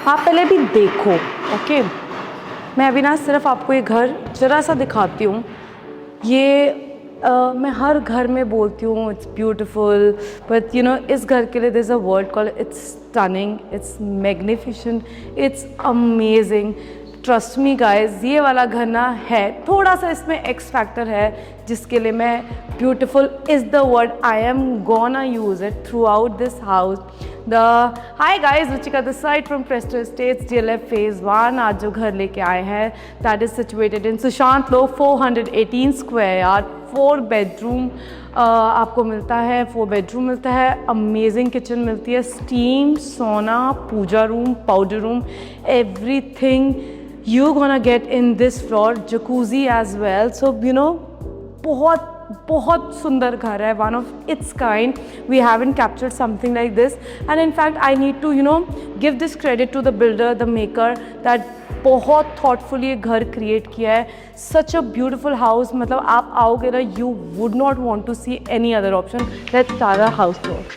आप पहले भी देखो, ओके। मैं अभी ना सिर्फ आपको ये घर ज़रा सा दिखाती हूँ। ये मैं हर घर में बोलती हूँ it's beautiful, but you know इस घर के लिए there is a word called it's stunning, it's magnificent, it's amazing. Trust me guys, ये वाला घर ना है थोड़ा सा, इसमें एक्स फैक्टर है जिसके लिए मैं beautiful is the word I am gonna use it through out this house. Hi guys, Ruchika this side from Presto Estates DLF Phase 1। आज जो घर लेके आए हैं that is situated in Sushant low 418 square yard, 4 bedroom आपको मिलता है, 4 bedroom मिलता है, अमेजिंग किचन मिलती है, steam, sauna, puja room, powder room, everything you gonna get in this floor, jacuzzi as well। So you know बहुत बहुत सुंदर घर है, one of its kind. We haven't captured something like this and in fact I need to give this credit to the builder, the maker, that बहुत thoughtfully घर create किया है। सच a beautiful house, मतलब आप आओगे ना, you would not want to see any other option. Let's start a house tour.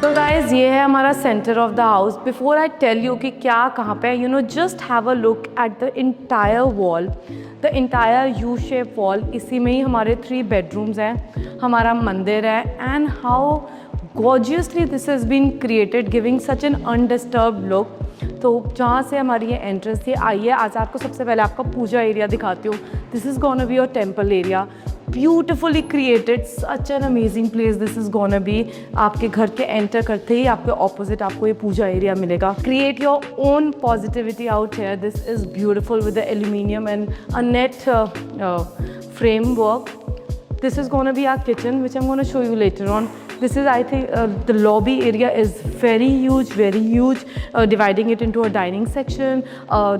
तो guys ये है हमारा centre of the house. Before I tell you कि क्या कहाँ पे है, just have a look at the entire wall, the entire U shape wall. इसी में ही हमारे 3 बेडरूम्स हैं, हमारा मंदिर है, and how gorgeously this has been created, giving such an undisturb look. तो जहाँ से हमारी ये एंट्रेंस थी, आइए आज आपको सबसे पहले आपका पूजा एरिया दिखाती हूँ। This is gonna be your temple area, beautifully created, such an amazing place this is gonna be. आपके घर के एंटर करते ही आपके ऑपोजिट आपको ये पूजा एरिया मिलेगा। Create your own positivity out here. This is beautiful with the aluminium and a net frame work. This is going to be our kitchen, which I'm going to show you later on. This is, I think, the lobby area is very huge, dividing it into a dining section,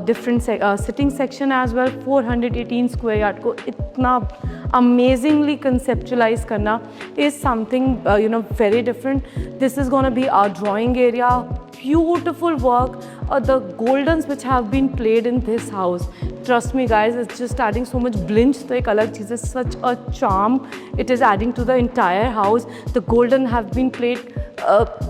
different sitting section as well। 418 square yard को इतना amazingly conceptualize करना is something very different। This is going to be our drawing area, beautiful work, the goldens which have been played in this house, trust me guys, it's just adding so much blinch। तो एक अलग चीज़ है, such a charm it is adding to the entire house। The golden have been played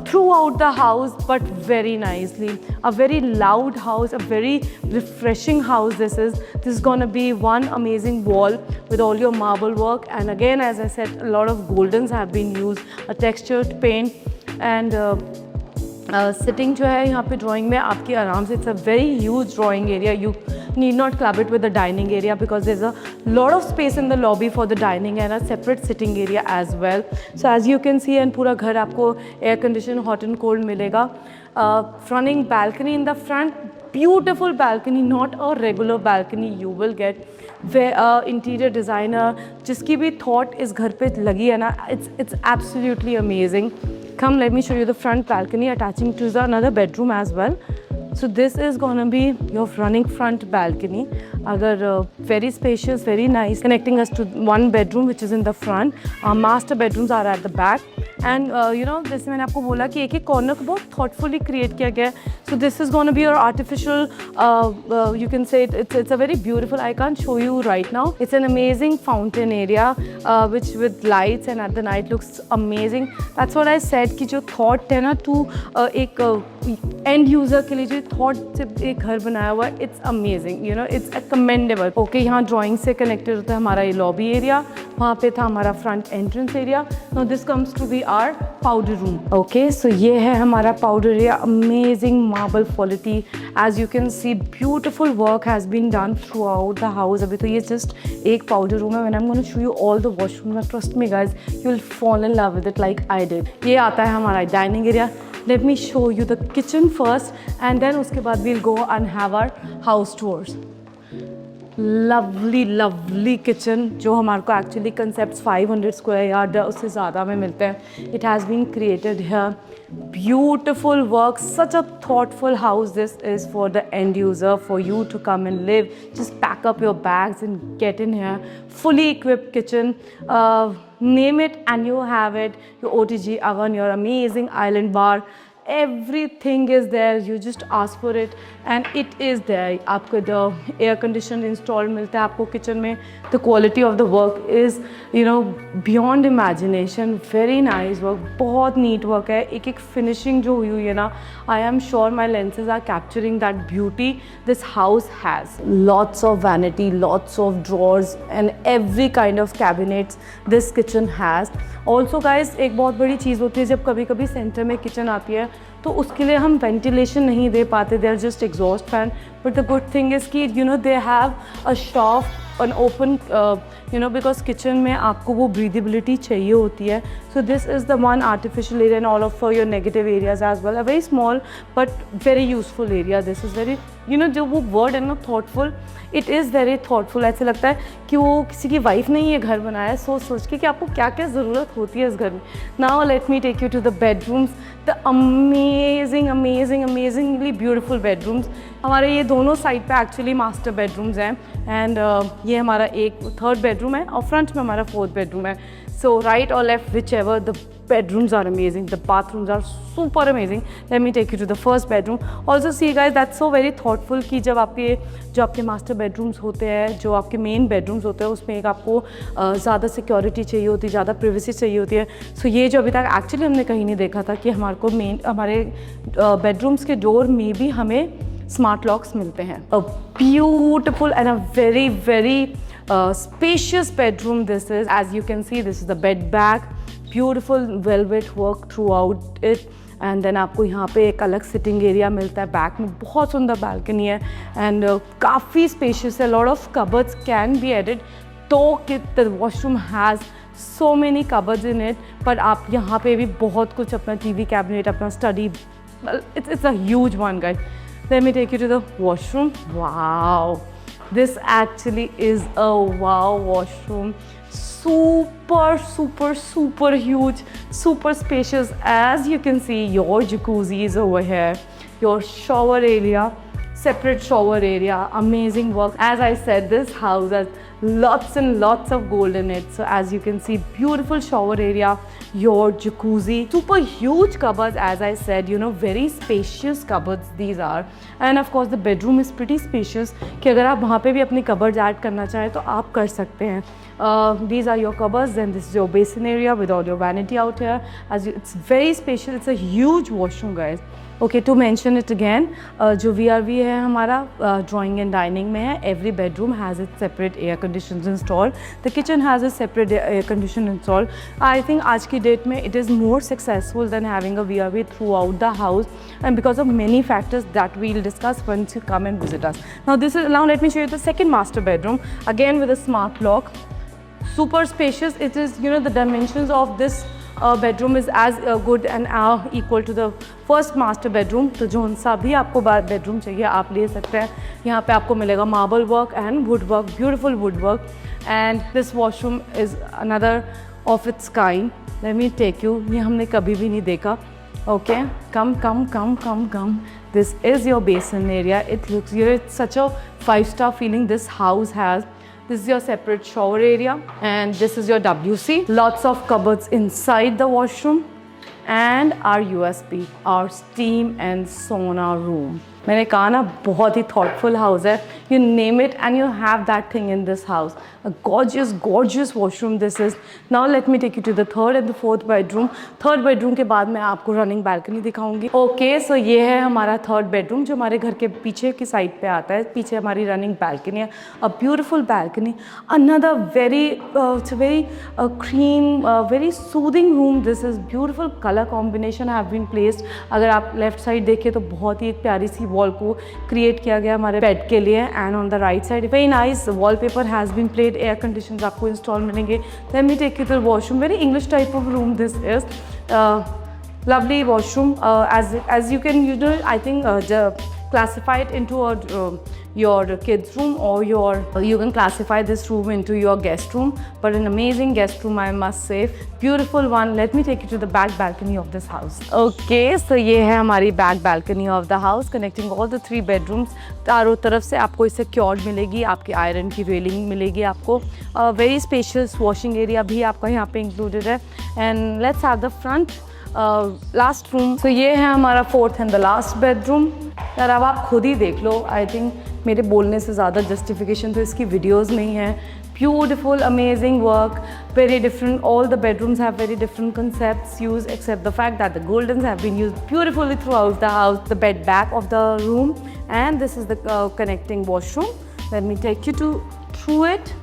throughout the house, but very nicely। A very loud house, a very refreshing house this is gonna be one amazing wall with all your marble work, and again as I said, a lot of goldens have been used, a textured paint and sitting जो है यहाँ पे drawing में आपकी आराम से, it's a very huge drawing area. You need not club it with the dining area because there is a lot of space in the lobby for the dining and a separate sitting area as well. So as you can see, and पूरा घर आपको air condition, hot and cold मिलेगा। Fronting balcony in the front, beautiful balcony, not a regular balcony you will get, where interior designer जिसकी भी thought इस घर पे लगी है ना, it's absolutely amazing। Come, let me show you the front balcony attaching to the another bedroom as well। So this is gonna be your running front balcony, अगर very spacious, very nice, connecting us to one bedroom which is in the front। Master bedrooms are at the back, and जैसे मैंने आपको बोला कि एक एक corner को बहुत thoughtfully create किया गया है। So this is gonna be your artificial, you can say it's a very beautiful, I can't show you right now, it's an amazing fountain area which with lights and at the night looks amazing। That's what I said कि जो thought है ना, to एक end user के लिए जो thought से एक घर बनाया हुआ है, it's amazing, it's a commendable। Okay, यहाँ drawing से connected होता है हमारा ये lobby area, वहाँ पे था हमारा front entrance area. Now this comes to be our powder room. Okay, so ये है हमारा powder area. Amazing marble quality. As you can see beautiful work has been done throughout the house. अभी तो ये just एक powder room है. When I am gonna show you all the washroom, trust me guys, you will fall in love with it like I did. ये आता है हमारा dining area. Let me show you the kitchen first and then उसके बाद we'll go and have our house tours. Lovely lovely kitchen जो हमारे को actually concept 500 square yard उससे ज़्यादा में मिलते हैं. It has been created here. Beautiful work, such a thoughtful house this is for the end user, for you to come and live. Just pack up your bags and get in here. Fully equipped kitchen, name it and you have it. Your OTG oven, your amazing island bar, everything is there. You just ask for it and it is there. आपको the air conditioner installed मिलता है आपको kitchen में. The quality of the work is, you know, beyond imagination. Very nice work. बहुत neat work है. एक एक finishing जो हुई है ना, I am sure my lenses are capturing that beauty this house has. Lots of vanity, lots of drawers and every kind of cabinets this kitchen has. Also guys, एक बहुत बड़ी चीज़ होती है जब कभी कभी सेंटर में किचन आती है तो उसके लिए हम वेंटिलेशन नहीं दे पाते. They are just exhaust fan. But the good thing is कि you know they have a shop an open you know, because kitchen में आपको वो breathability चाहिए होती है. So this is the one artificial area and all of for your negative areas as well. A very small but very useful area. This is very, you know, जो वो word है ना thoughtful, it is very thoughtful. ऐसे लगता है कि वो किसी की वाइफ ने ये घर बनाया है सोच के कि आपको क्या क्या ज़रूरत होती है इस घर में. Now let me take you to the bedrooms. The amazingly beautiful bedrooms. हमारे ये दोनों साइड पे एक्चुअली मास्टर बेडरूम्स हैं एंड ये हमारा एक थर्ड बेडरूम है और फ्रंट में हमारा फोर्थ बेडरूम है. सो राइट और left which ever, the bedrooms are amazing, the bathrooms are super amazing. Let me take you to the first bedroom. Also see guys, that's so very thoughtful कि जब आपके जो आपके master bedrooms होते हैं, जो आपके मेन बेडरूम्स होते हैं, उसमें एक आपको ज़्यादा सिक्योरिटी चाहिए होती है, ज़्यादा प्रिवेसी चाहिए होती है. सो ये जो अभी तक एक्चुअली हमने कहीं नहीं देखा था कि हमारे बेडरूम्स के डोर में भी हमें स्मार्ट लॉक्स मिलते हैं. A beautiful and a very very spacious bedroom this is. As you can see, this is the bed back. Beautiful velvet work throughout it. And then आपको यहाँ पे एक अलग सिटिंग एरिया मिलता है. बैक में बहुत सुंदर बालकनी है एंड काफ़ी स्पेशियस है. Lot of cupboards can be added. तो the washroom has so many cupboards in it. But आप यहाँ पे भी बहुत कुछ, अपना टीवी कैबिनेट, अपना study, it's a huge one guys. Let me take you to the washroom. Wow, this actually is a wow washroom. Super huge, super spacious. As you can see, your jacuzzi is over here, your shower area, separate shower area. Amazing work. As I said, this house has lots and lots of gold in it. So as you can see, beautiful shower area, your jacuzzi, super huge cupboards. As I said, you know, very spacious cupboards these are. And of course the bedroom is pretty spacious कि अगर आप वहाँ पे भी अपनी cupboards add करना चाहें तो आप कर सकते हैं. These are your cupboards. Then this is your basin area with all your vanity out here. It's very spacious. It's a huge washroom guys. Okay, to mention it again, जो VRV है हमारा ड्राइंग एंड डाइनिंग में है. Every bedroom has it separate air conditioners installed. The kitchen has it separate air condition installed. I think आज की date में it is more successful than having a VRV throughout the house and because of many factors that we will discuss once you come and visit us. Now let me show you the second master bedroom, again with a smart lock. Super spacious. It is, you know, the dimensions of this bedroom is as good and equal to the first master bedroom. तो जो सा भी आपको bedroom चाहिए आप ले सकते हैं. यहाँ पे आपको मिलेगा marble work and wood work, beautiful wood work. And this washroom is another of its kind. Let me take you. ये हमने कभी भी नहीं देखा. Okay, come. This is your basin area. It looks, you know, it's such a 5-star feeling this house has. This is your separate shower area and this is your WC. Lots of cupboards inside the washroom and our USP, our steam and sauna room. मैंने कहा ना बहुत ही thoughtful house है. You name it and you have that thing in this house. A gorgeous, gorgeous washroom this is. Now let me take you to the third and the fourth bedroom. Third bedroom के बाद मैं आपको running balcony दिखाऊंगी. Okay, so ये है हमारा third bedroom जो हमारे घर के पीछे की साइड पे आता है. पीछे हमारी running balcony है. A beautiful balcony. Another very, it's a very cream, very soothing room. This is beautiful color combination have been placed. अगर आप left side देखें तो बहुत ही एक प्यारी सी वॉल को क्रिएट किया गया हमारे बेड के लिए. And on the right side very nice wallpaper has been played. Air conditioners आपको इंस्टॉल मिलेंगे. Then we take you to the washroom. Very English type of room this is. lovely washroom. As you can I think classify it into your kids room, or you can classify this room into your guest room, but an amazing guest room I must say. Beautiful one. Let me take you to the back balcony of this house. Okay, so ये है हमारी back balcony of the house connecting all the 3 bedrooms. चारों तरफ से आपको इसे secured मिलेगी. आपकी आयरन की रेलिंग मिलेगी आपको. Very spacious washing area भी आपका यहाँ पे included है. And let's have the front last room. तो ये है हमारा fourth and the last bedroom. यार अब आप खुद ही देख लो. आई थिंक मेरे बोलने से ज़्यादा जस्टिफिकेशन तो इसकी वीडियोज़ में ही है. Beautiful, amazing work, very different. All the bedrooms have very different concepts used, except the fact that the goldens have been used beautifully throughout the house. The bed back of the room, and this is the connecting washroom. Let me take you through it.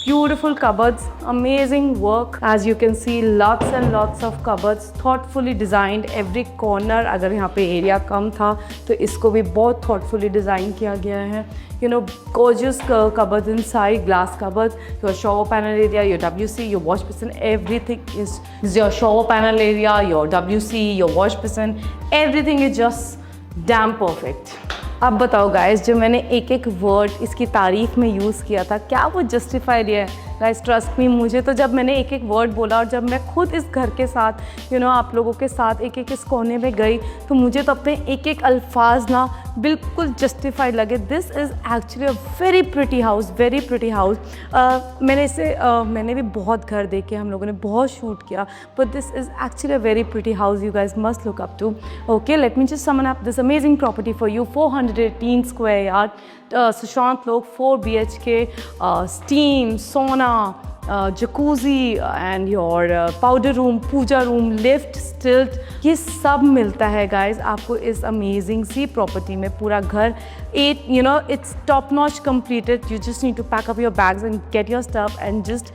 Beautiful cupboards, amazing work. As you can see, lots and lots of cupboards, thoughtfully designed. Every corner, अगर यहाँ पे area कम था तो इसको भी बहुत thoughtfully design किया गया है. You know, gorgeous cupboards inside, glass cupboards. Your shower panel area, your WC, your wash basin, everything is your shower panel area, your WC, your wash basin. Everything is just damn perfect. अब बताओ guys, जो मैंने एक एक word इसकी तारीफ़ में use किया था, क्या वो जस्टिफाइड है? गाइस ट्रस्ट मी, मुझे तो जब मैंने एक एक वर्ड बोला और जब मैं खुद इस घर के साथ आप लोगों के साथ एक एक इस कोने में गई तो मुझे तो अपने एक एक अल्फाज ना बिल्कुल जस्टिफाइड लगे. This is actually a very pretty house, very pretty house. मैंने भी बहुत घर देखे, हम लोगों ने बहुत शूट किया, but this is actually a very pretty house. You guys must look up to. Okay, let me just sum up this amazing property for you. 418 square yard, Sushant Lok, 4 BHK, steam, sauna, jacuzzi, and your powder room, puja room, lift, stilt, ये सब मिलता है guys आपको इस amazing सी property में. पूरा घर it's top notch completed. You just need to pack up your bags and get your stuff and just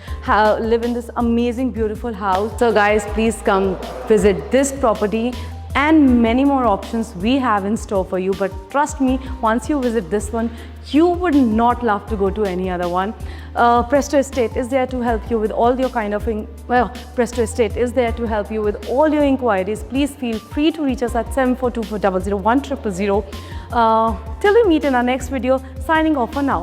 live in this amazing beautiful house. So guys, please come visit this property and many more options we have in store for you. But trust me, once you visit this one, you would not love to go to any other one. Presto Estate is there to help you with all your Presto Estate is there to help you with all your inquiries. Please feel free to reach us at 7424001000. Till we meet in our next video, signing off for now.